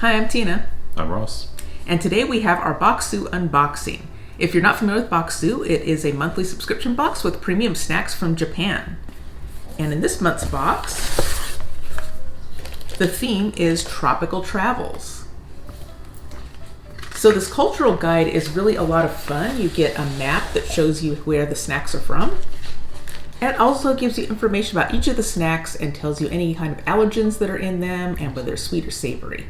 Hi, I'm Tina. I'm Ross. And today we have our Bokksu unboxing. If you're not familiar with Bokksu, it is a monthly subscription box with premium snacks from Japan. And in this month's box, the theme is tropical travels. So this cultural guide is really a lot of fun. You get a map that shows you where the snacks are from. And it also gives you information about each of the snacks and tells you any kind of allergens that are in them and whether they're sweet or savory.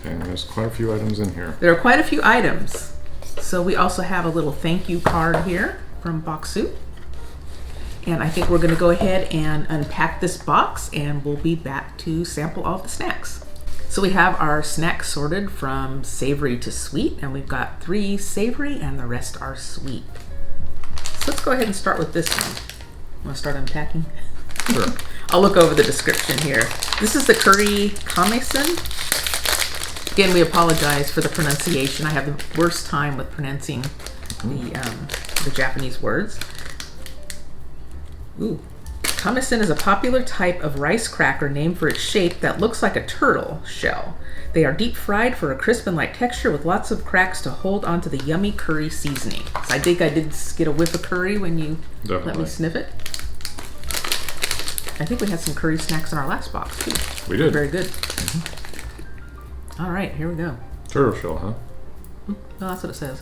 And there's quite a few items in here. There are quite a few items. So we also have a little thank you card here from Bokksu. And I think we're going to go ahead and unpack this box and we'll be back to sample all the snacks. So we have our snacks sorted from savory to sweet, and we've got 3 savory and the rest are sweet. So let's go ahead and start with this one. Want to start unpacking? Sure. I'll look over the description here. This is the curry kamesen. Again, we apologize for the pronunciation. I have the worst time with pronouncing the Japanese words. Ooh. Kamesen is a popular type of rice cracker named for its shape that looks like a turtle shell. They are deep fried for a crisp and light texture with lots of cracks to hold onto the yummy curry seasoning. So I think I did get a whiff of curry when you let me sniff it. I think we had some curry snacks in our last box too. We did. Very good. All right, here we go. Turtle shell, huh? No, that's what it says.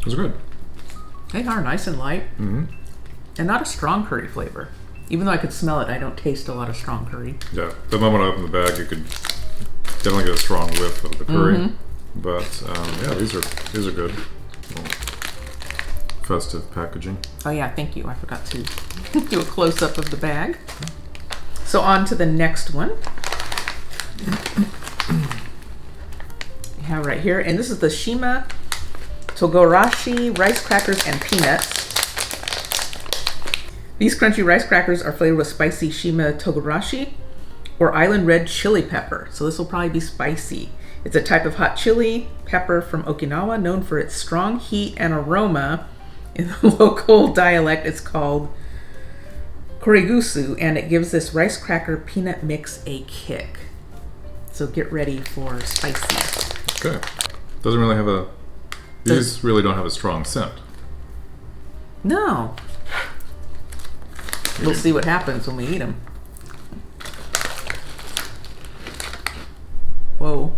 It's good. They are nice and light, and not a strong curry flavor. Even though I could smell it, I don't taste a lot of strong curry. Yeah, the moment I opened the bag, you could definitely get a strong whiff of the curry. But yeah, these are good. Festive packaging. Oh yeah, thank you. I forgot to do a close-up of the bag. So on to the next one. We have right here, and this is the shima Togarashi rice crackers and peanuts. These crunchy rice crackers are flavored with spicy shima Togarashi or island red chili pepper. So this will probably be spicy. It's a type of hot chili pepper from Okinawa known for its strong heat and aroma. In the local dialect, it's called gusu, and it gives this rice cracker peanut mix a kick. So get ready for spicy. Okay. Doesn't really have these really don't have a strong scent. No. We'll see what happens when we eat them. Whoa.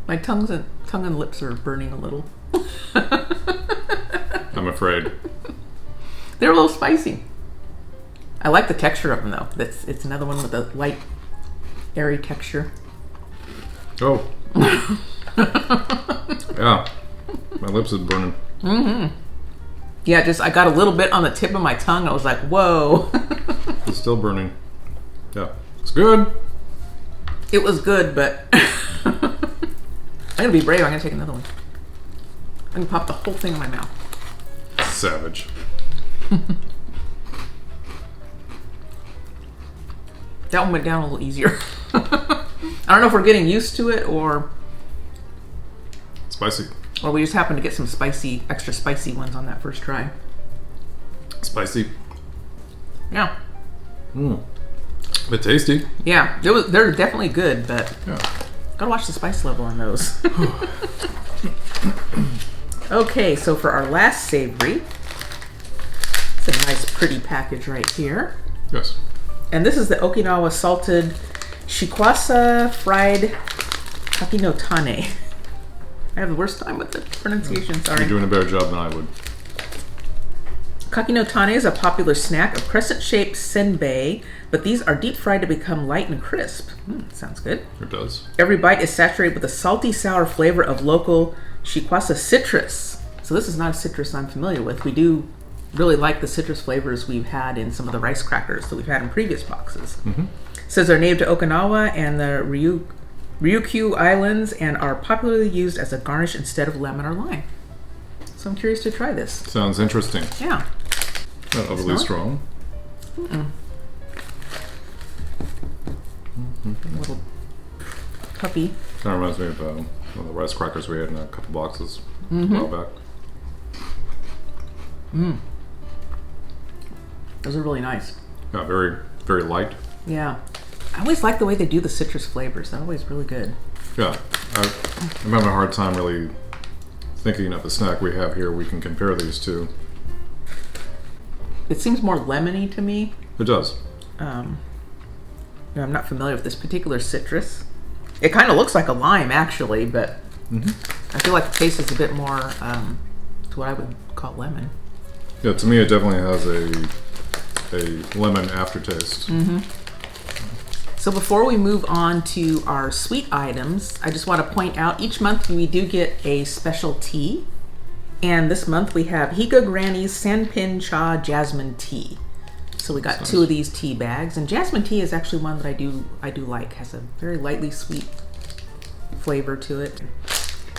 My tongue and lips are burning a little. I'm afraid. They're a little spicy. I like the texture of them though. It's another one with a light, airy texture. Oh. Yeah. My lips is burning. Yeah, I got a little bit on the tip of my tongue. I was like, whoa. It's still burning. Yeah. It's good. It was good, but I'm gonna be brave. I'm gonna take another one. I'm gonna pop the whole thing in my mouth. Savage. That one went down a little easier. I don't know if we're getting used to it or Spicy. Or we just happened to get some extra spicy ones on that first try. Spicy. Yeah. But tasty. Yeah, they're definitely good, but Yeah. gotta watch the spice level on those. Okay, so for our last savory, it's a nice pretty package right here. Yes. And this is the Okinawa salted shikwasa fried kakinotane. I have the worst time with the pronunciation, sorry. You're doing a better job than I would. Kakinotane is a popular snack of crescent-shaped senbei, but these are deep fried to become light and crisp. Sounds good. It does. Every bite is saturated with the salty, sour flavor of local shikwasa citrus. So this is not a citrus I'm familiar with. We do really like the citrus flavors we've had in some of the rice crackers that we've had in previous boxes. It says they're native to Okinawa and the Ryukyu Islands and are popularly used as a garnish instead of lemon or lime. So I'm curious to try this. Sounds interesting. Yeah. Not overly strong. A little puppy. Kind of reminds me of One of the rice crackers we had in a couple boxes a while back. Those are really nice. Yeah, very, very light. Yeah. I always like the way they do the citrus flavors. They're always really good. Yeah, I'm having a hard time really thinking of the snack we have here we can compare these to. It seems more lemony to me. It does. I'm not familiar with this particular citrus. It kind of looks like a lime, actually, but I feel like the taste is a bit more to what I would call lemon. Yeah, to me it definitely has a lemon aftertaste. So before we move on to our sweet items, I just want to point out each month we do get a special tea. And this month we have Higa Granny's Sanpin Cha Jasmine Tea. So we got two of these tea bags, and jasmine tea is actually one that I do like. Has a very lightly sweet flavor to it.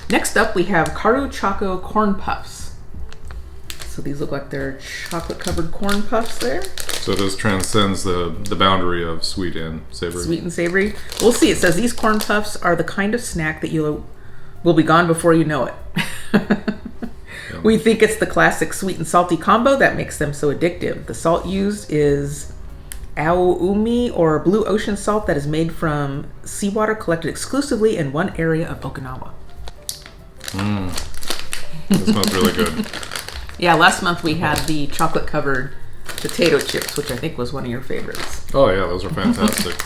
Next up we have Karu Choco Corn Puffs. So these look like they're chocolate covered corn puffs there. So this transcends the boundary of sweet and savory. Sweet and savory. We'll see. It says these corn puffs are the kind of snack that you will be gone before you know it. We think it's the classic sweet and salty combo that makes them so addictive. The salt used is aoumi, or blue ocean salt, that is made from seawater collected exclusively in one area of Okinawa. This smells really good. Yeah, last month we had the chocolate covered potato chips, which I think was one of your favorites. Oh yeah, those are fantastic.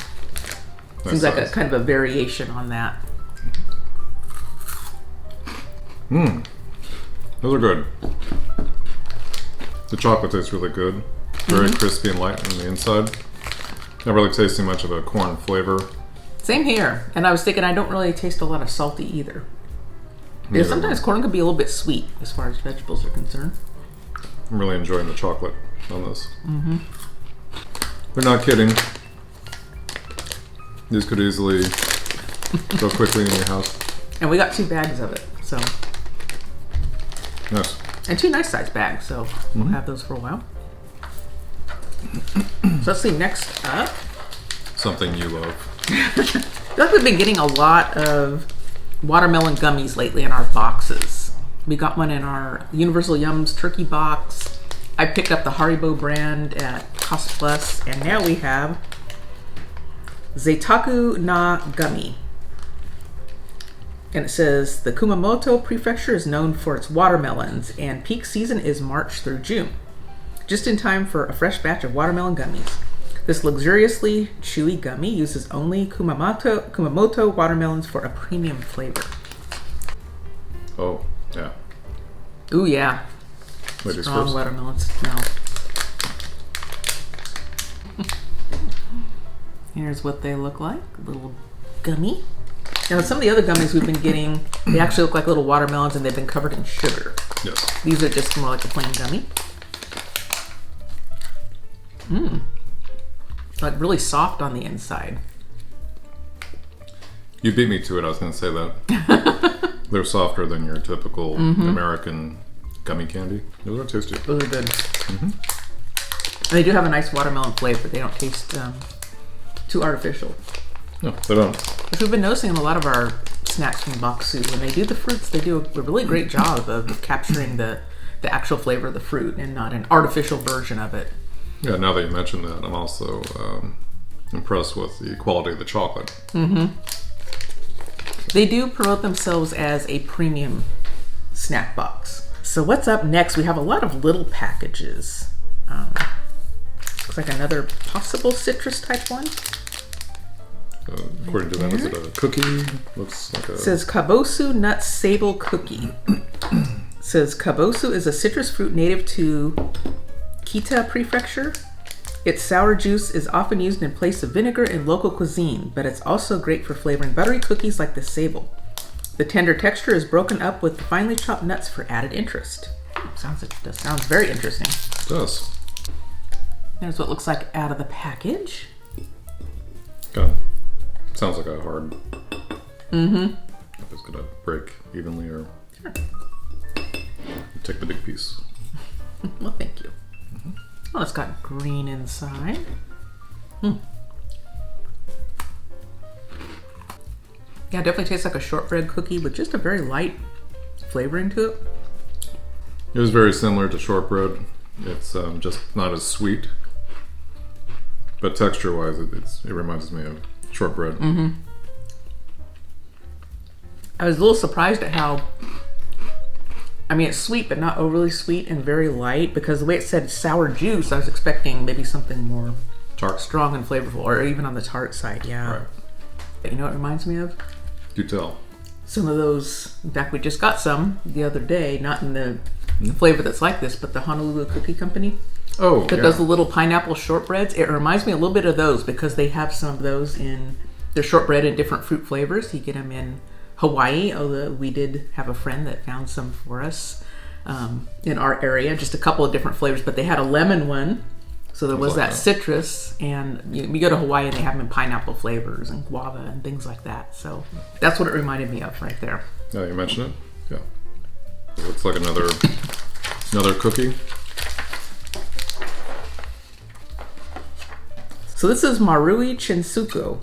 Seems like a kind of a variation on that. Those are good. The chocolate tastes really good. Very crispy and light on the inside. Not really tasting much of a corn flavor. Same here. And I was thinking I don't really taste a lot of salty either. Because sometimes corn can be a little bit sweet as far as vegetables are concerned. I'm really enjoying the chocolate on this. They're not kidding. These could easily go quickly in your house. And we got 2 bags of it, so. Yes. And 2 nice sized bags, so we'll have those for a while. So let's see, next up. Something you love. I feel like we've been getting a lot of watermelon gummies lately in our boxes. We got one in our Universal Yums turkey box. I picked up the Haribo brand at Cost Plus, and now we have Zeitaku na Gummy. And it says the Kumamoto Prefecture is known for its watermelons, and peak season is March through June. Just in time for a fresh batch of watermelon gummies. This luxuriously chewy gummy uses only Kumamoto watermelons for a premium flavor. Oh, yeah. Ooh, yeah. Ladies Strong first. watermelon smell. Here's what they look like. A little gummy. Now, some of the other gummies we've been getting, they actually look like little watermelons, and they've been covered in sugar. Yes. These are just more like a plain gummy. Like really soft on the inside. You beat me to it, I was going to say that. They're softer than your typical American gummy candy. Those are tasty. Those are good. And they do have a nice watermelon flavor. They don't taste too artificial. No, they don't. Which we've been noticing in a lot of our snacks from Bokksu. When they do the fruits, they do a really great job of capturing the actual flavor of the fruit and not an artificial version of it. Yeah, now that you mention that, I'm also impressed with the quality of the chocolate. They do promote themselves as a premium snack box. So what's up next? We have a lot of little packages. Looks like another possible citrus type one. According to them, is it a cookie? Looks like a... It says cavoso nut sable cookie. It says cavoso is a citrus fruit native to Kita Prefecture. Its sour juice is often used in place of vinegar in local cuisine, but it's also great for flavoring buttery cookies like the sable. The tender texture is broken up with finely chopped nuts for added interest. Sounds very interesting. It does. There's what looks like out of the package. God, sounds like a hard... If it's gonna break evenly, or... Sure. Take the big piece. Well, thank you. Oh, it's got green inside. Yeah, it definitely tastes like a shortbread cookie with just a very light flavoring to it. It was very similar to shortbread. It's just not as sweet. But texture-wise, it reminds me of shortbread. Mm-hmm. I was a little surprised at how, I mean, it's sweet, but not overly sweet and very light, because the way it said sour juice, I was expecting maybe something more Tart. strong and flavorful, or even on the tart side, yeah. Right. But you know what it reminds me of? You tell. Some of those, in fact, we just got some the other day, not in the flavor that's like this, but the Honolulu Cookie Company. Oh, That yeah. does the little pineapple shortbreads. It reminds me a little bit of those because they have some of those in their shortbread in different fruit flavors. You get them in Hawaii, although we did have a friend that found some for us in our area, just a couple of different flavors, but they had a lemon one. So there was that citrus, and you go to Hawaii and they have them in pineapple flavors and guava and things like that. So that's what it reminded me of right there. Yeah, you mentioned it. Yeah. It looks like another cookie. So this is marui chinsuko.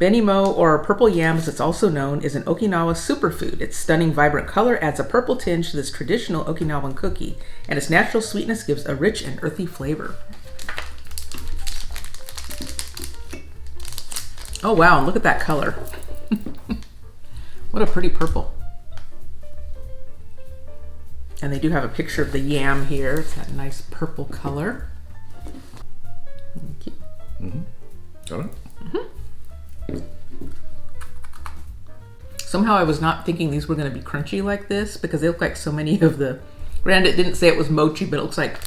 Benimo, or purple yam as it's also known, is an Okinawa superfood. Its stunning vibrant color adds a purple tinge to this traditional Okinawan cookie, and its natural sweetness gives a rich and earthy flavor. Oh wow, and look at that color. What a pretty purple. And they do have a picture of the yam here. It's that nice purple color. Thank you. Mm-hmm. Got it? Mm-hmm. Somehow I was not thinking these were going to be crunchy like this because they look like so many of the... Granted, it didn't say it was mochi, but it looks like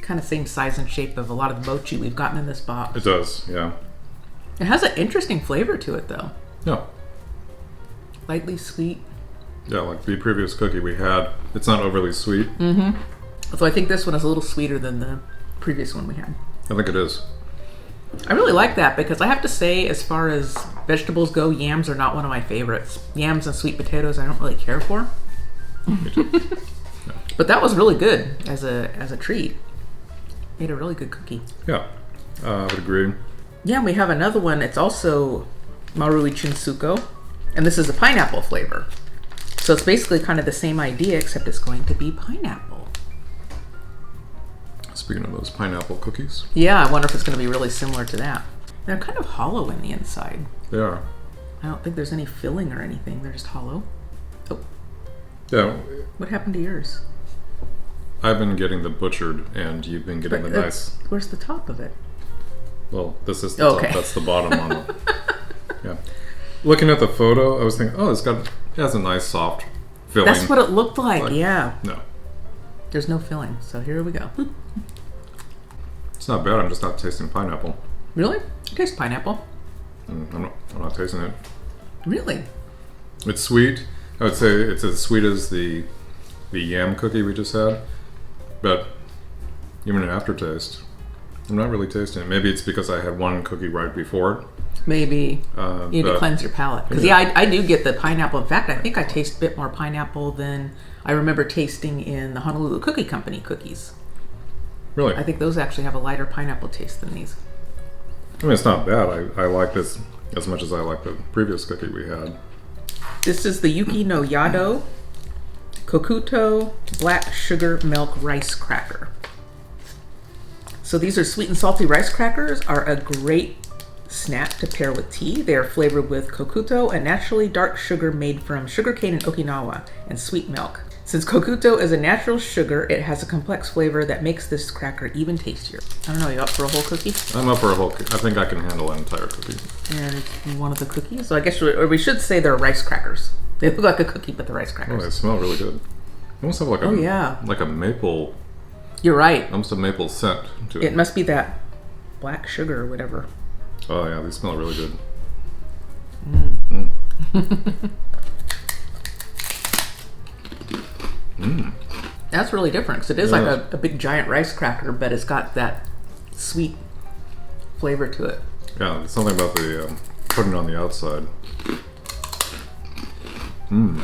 kind of same size and shape of a lot of the mochi we've gotten in this box. It does, yeah. It has an interesting flavor to it, though. Yeah. Lightly sweet. Yeah, like the previous cookie we had, it's not overly sweet. Mm-hmm. So I think this one is a little sweeter than the previous one we had. I think it is. I really like that because I have to say, as far as vegetables go, yams are not one of my favorites. Yams and sweet potatoes I don't really care for. Me too. Yeah. But that was really good as a treat. Made a really good cookie. Yeah, I would agree. Yeah, and we have another one. It's also marui chinsuko, and this is a pineapple flavor. So it's basically kind of the same idea, except it's going to be pineapple. Speaking of those pineapple cookies. Yeah, I wonder if it's going to be really similar to that. They're kind of hollow in the inside. They are. I don't think there's any filling or anything. They're just hollow. Oh, Yeah, what happened to yours? I've been getting the butchered, and you've been getting the nice. Where's the top of it? Well, this is the top. Okay. That's the bottom one. Yeah. Looking at the photo, I was thinking, oh, it has a nice soft filling. That's what it looked like, yeah. No, There's no filling, so here we go. it's not bad. I'm just not tasting pineapple. Really? It tastes pineapple. I'm not tasting it. Really? It's sweet. I would say it's as sweet as the yam cookie we just had, but even an aftertaste, I'm not really tasting it. Maybe it's because I had one cookie right before it. Maybe you need to cleanse your palate. Because I do get the pineapple. In fact, I think I taste a bit more pineapple than I remember tasting in the Honolulu Cookie Company cookies. Really? I think those actually have a lighter pineapple taste than these. I mean, it's not bad. I like this as much as I like the previous cookie we had. This is the Yuki no Yado Kokuto Black Sugar Milk Rice Cracker. So these are sweet and salty rice crackers, are a great snack to pair with tea. They are flavored with kokuto, a naturally dark sugar made from sugarcane in Okinawa, and sweet milk. Since kokuto is a natural sugar, it has a complex flavor that makes this cracker even tastier. I don't know, you up for a whole cookie? I'm up for a whole cookie. I think I can handle an entire cookie. And one of the cookies. So I guess we should say they're rice crackers. They look like a cookie, but they're rice Oh, crackers. they smell really good. They almost have like like a maple, You're right. almost a maple scent to it. It must be that black sugar or whatever. Oh yeah, they smell really good. That's really different because it is like a big giant rice cracker, but it's got that sweet flavor to it. Yeah, there's something about the putting it on the outside. You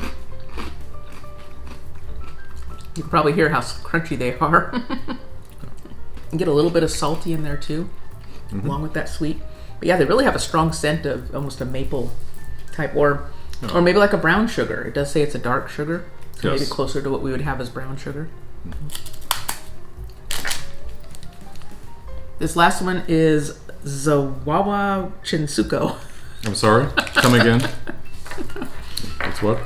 can probably hear how crunchy they are. You get a little bit of salty in there too, along with that sweet. But yeah, they really have a strong scent of almost a maple type, or maybe like a brown sugar. It does say it's a dark sugar, so Yes. maybe closer to what we would have as brown sugar. This last one is Zawawa Chinsuko. I'm sorry. Come again. It's what?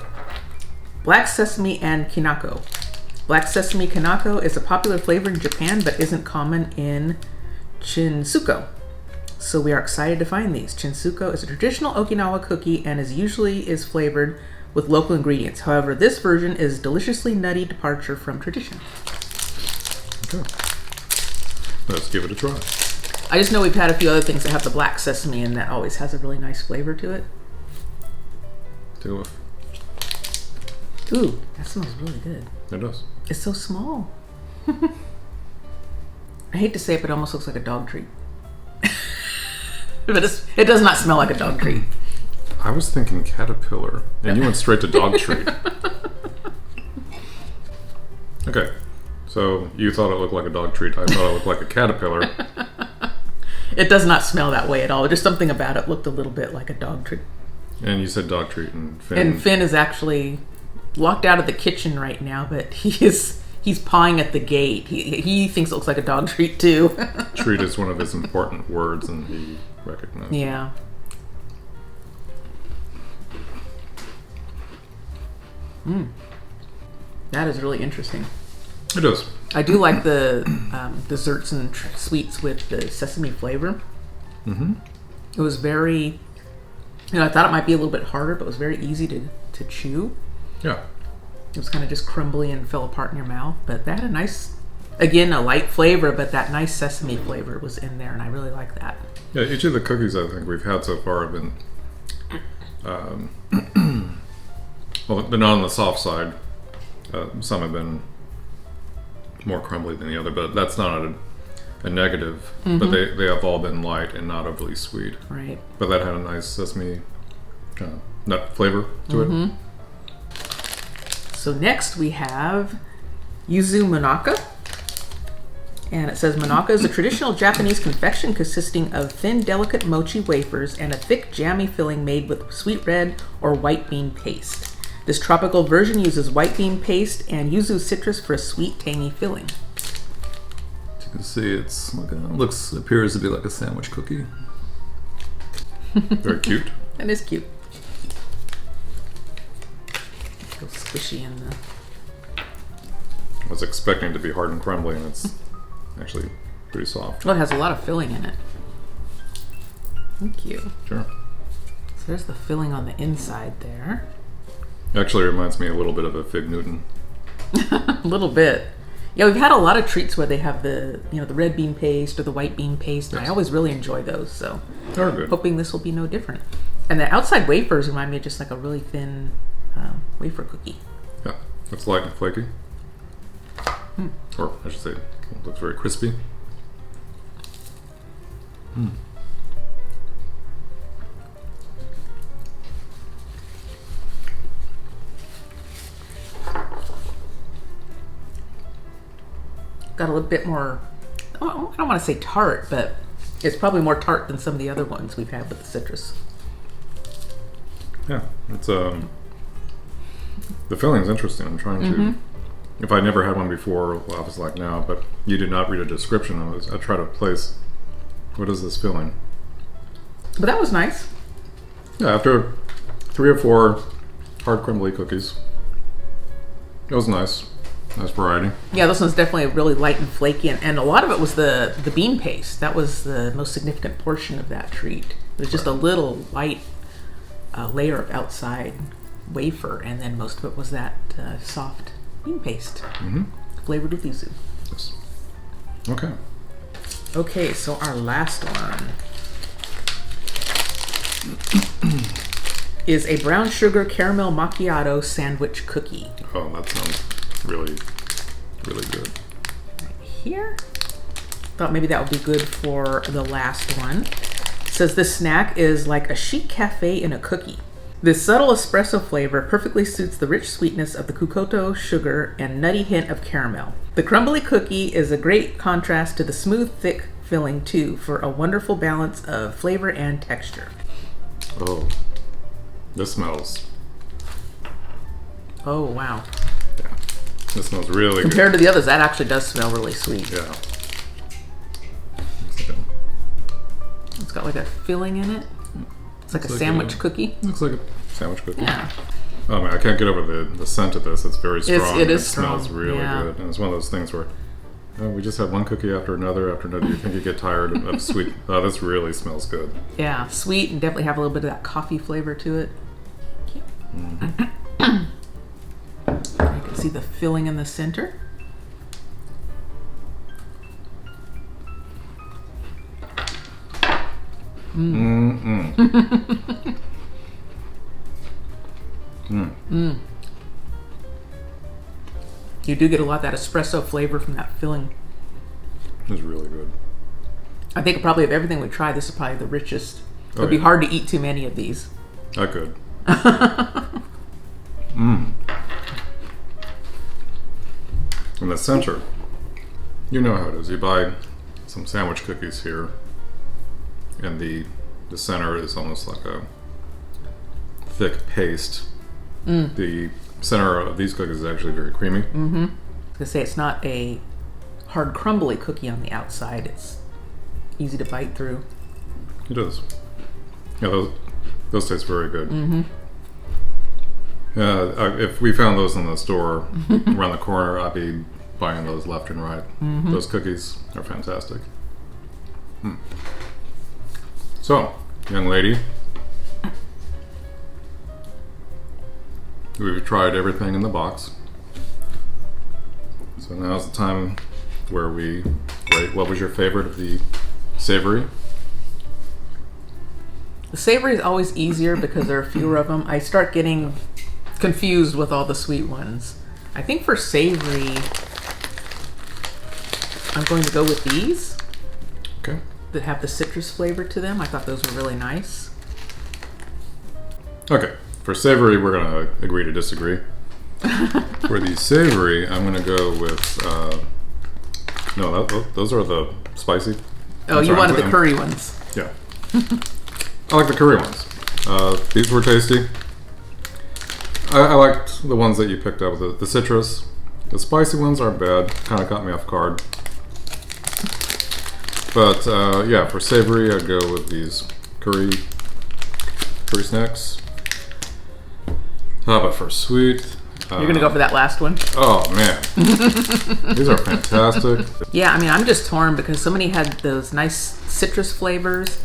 Black sesame and kinako. Black sesame kinako is a popular flavor in Japan, but isn't common in chinsuko. So we are excited to find these. Chinsuko is a traditional Okinawa cookie and is flavored with local ingredients. However, this version is deliciously nutty departure from tradition. Okay. Let's give it a try. I just know we've had a few other things that have the black sesame, and that always has a really nice flavor to it. Take a whiff. Ooh, that smells really good. It does. It's so small. I hate to say it, but it almost looks like a dog treat. But it does not smell like a dog treat. I was thinking caterpillar, and you went straight to dog treat. Okay, so you thought it looked like a dog treat. I thought it looked like a caterpillar. It does not smell that way at all. Just something about it looked a little bit like a dog treat. And you said dog treat, and Finn. And Finn is actually locked out of the kitchen right now, but he's pawing at the gate. He thinks it looks like a dog treat too. Treat is one of his important words, and he recognized. Yeah. That is really interesting. It is. I do like the desserts and sweets with the sesame flavor. Mm-hmm. It was very, I thought it might be a little bit harder, but it was very easy to chew. Yeah. It was kind of just crumbly and fell apart in your mouth, but that had a nice, again, a light flavor, but that nice sesame flavor was in there, and I really like that. Yeah, each of the cookies I think we've had so far have been, well, they're not on the soft side. Some have been more crumbly than the other, but that's not a negative. Mm-hmm. But they have all been light and not overly sweet. Right. But that had a nice sesame nut flavor to it. So next we have yuzu manaka. And it says manaka is a traditional Japanese confection consisting of thin, delicate mochi wafers and a thick, jammy filling made with sweet red or white bean paste. This tropical version uses white bean paste and yuzu citrus for a sweet, tangy filling. As you can see, it's like appears to be like a sandwich cookie. Very cute. That is cute. Feels squishy in the... I was expecting it to be hard and crumbly, and it's actually pretty soft. Well, it has a lot of filling in it. Thank you. Sure. So there's the filling on the inside there. Actually reminds me a little bit of a Fig Newton. A little bit. Yeah, we've had a lot of treats where they have the red bean paste or the white bean paste, and I always really enjoy those. So They're good. hoping this will be no different. And the outside wafers remind me of just like a really thin wafer cookie. Yeah, it's light and flaky. Or I should say, it looks very crispy. Got a little bit more, I don't want to say tart, but it's probably more tart than some of the other ones we've had with the citrus. Yeah, it's the filling's interesting. I'm trying to. If I never had one before, well, I was like, no, but you did not read a description. I try to place, what is this filling? But that was nice. Yeah, after 3 or 4 hard crumbly cookies, it was nice. Nice variety. Yeah, this one's definitely really light and flaky, and a lot of it was the bean paste. That was the most significant portion of that treat. It was just a little light layer of outside wafer, and then most of it was that soft bean paste, flavored with yuzu. Yes. Okay. Okay, so our last one is a brown sugar caramel macchiato sandwich cookie. Oh, that sounds really, really good. Right here. Thought maybe that would be good for the last one. It says this snack is like a chic cafe in a cookie. This subtle espresso flavor perfectly suits the rich sweetness of the kokoto sugar and nutty hint of caramel. The crumbly cookie is a great contrast to the smooth, thick filling too, for a wonderful balance of flavor and texture. Oh, This smells. Oh, wow. Yeah. This smells really Compared to the others, that actually does smell really sweet. good. Yeah. It's got like a filling in it. It's like a Looks like sandwich a- cookie. Looks like a sandwich cookie. Yeah. Oh man, I can't get over the scent of this. It's very strong. It is It smells strong, really yeah. good. And it's one of those things where we just had one cookie after another after another. You think you get tired of sweet. Oh, this really smells good. Yeah, sweet and definitely have a little bit of that coffee flavor to it. Mm-hmm. You can see the filling in the center. Mm-mm. You do get a lot of that espresso flavor from that filling. It's really good. I think probably of everything we tried, this is probably the richest. Oh, It'd be yeah. hard to eat too many of these. I could. In the center, you know how it is. You buy some sandwich cookies here, and the center is almost like a thick paste. The center of these cookies is actually very creamy. I was gonna say it's not a hard crumbly cookie on the outside. It's easy to bite through. It is. Yeah, those taste very good. If we found those in the store around the corner, I'd be buying those left and right. Those cookies are fantastic. So, young lady, we've tried everything in the box. So now's the time where we rate what was your favorite of the savory. The savory is always easier because there are fewer of them. I start getting confused with all the sweet ones. I think for savory, I'm going to go with these Okay. that have the citrus flavor to them. I thought those were really nice. Okay. For savory, we're going to agree to disagree. For the savory, I'm going to go with... no, those are the spicy. Oh, I'm you sorry, wanted the I'm- curry ones. Yeah. I like the curry ones. These were tasty. I liked the ones that you picked up, the citrus. The spicy ones aren't bad. Kind of caught me off guard. But yeah, for savory, I'd go with these curry snacks. But for sweet... You're going to go for that last one? Oh, man. These are fantastic. Yeah, I mean, I'm just torn because so many had those nice citrus flavors.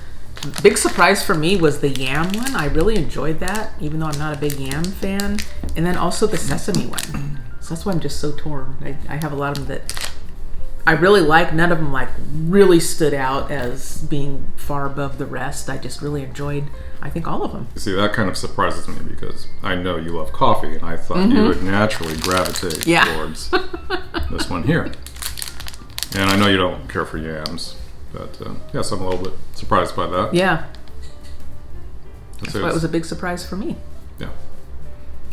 Big surprise for me was the yam one. I really enjoyed that, even though I'm not a big yam fan. And then also the sesame one. So that's why I'm just so torn. I have a lot of them that I really like. None of them like really stood out as being far above the rest. I just really enjoyed, I think, all of them. You see, that kind of surprises me because I know you love coffee, and I thought you would naturally gravitate towards this one here. And I know you don't care for yams, but yes, I'm a little bit surprised by that. Yeah, I'd that's say why it it's- was a big surprise for me. yeah.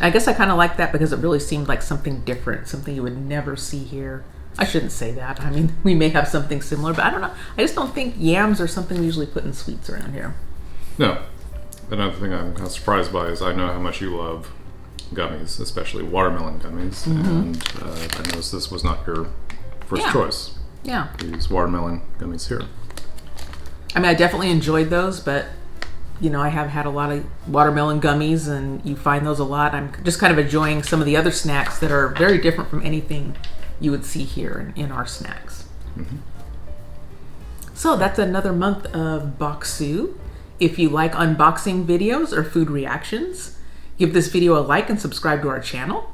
I guess I kind of like that because it really seemed like something different, something you would never see here. I shouldn't say that. I mean, we may have something similar, but I don't know. I just don't think yams are something we usually put in sweets around here. No. Another thing I'm kind of surprised by is I know how much you love gummies, especially watermelon gummies, and I noticed this was not your first choice. Yeah. These watermelon gummies here. I mean, I definitely enjoyed those, but, you know, I have had a lot of watermelon gummies, and you find those a lot. I'm just kind of enjoying some of the other snacks that are very different from anything you would see here in our snacks. So that's another month of Bokksu. If you like unboxing videos or food reactions, give this video a like and subscribe to our channel.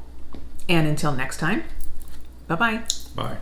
And until next time, bye-bye. Bye.